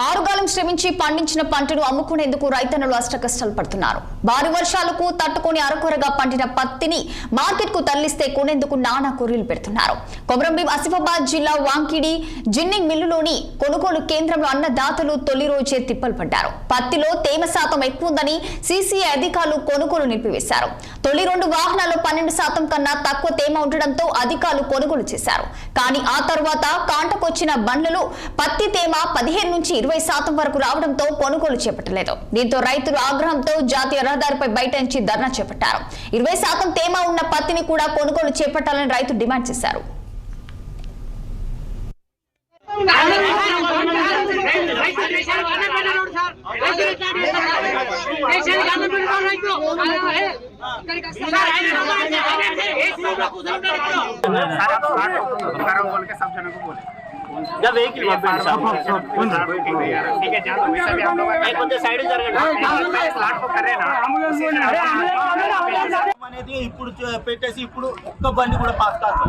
ఆరుగాలం శ్రమించి పండించిన పంటను అమ్ముకునేందుకు రైతన్నలు అష్టకష్టాలు పడుతున్నారు. భారీ వర్షాలకు తట్టుకొని అరకొరగా పండిన పత్తిని మార్కెట్ కు తరలిస్తే కొనేందుకు నానా కొర్రీలు పెడుతున్నారు. కొమరంభీం ఆసిఫాబాద్ జిల్లా వాంకిడి జిన్నింగ్ మిల్లులోని కొనుగోలు కేంద్రంలో అన్నదాతలు తొలి రోజే తిప్పలు పడ్డారు. పత్తిలో తేమ శాతం ఎక్కువ ఉందని సీసీఐ అధికారులు కొనుగోలు నిలిపివేశారు. తొలి 2 వాహనాల్లో 12% కన్నా తక్కువ తేమ ఉండడంతో అధికారులు కొనుగోలు చేశారు. కానీ ఆ తర్వాత కాంటకొచ్చిన బండ్లలో పత్తి తేమ 15 నుంచి 20% వరకు రావడంతో కొనుగోలు చేపట్టలేదు. దీంతో రైతులు ఆగ్రహంతో జాతీయ రహదారిపై బైఠాయించి ధర్నా చేపట్టారు. 20% తేమ ఉన్న పత్తిని కూడా కొనుగోలు చేపట్టాలని రైతులు డిమాండ్ చేశారు. जब एक ही ठीक है साइड అనేది ఇప్పుడు పెట్టేసి ఇప్పుడు ఒక్క బండి కూడా పాస్ కాదు.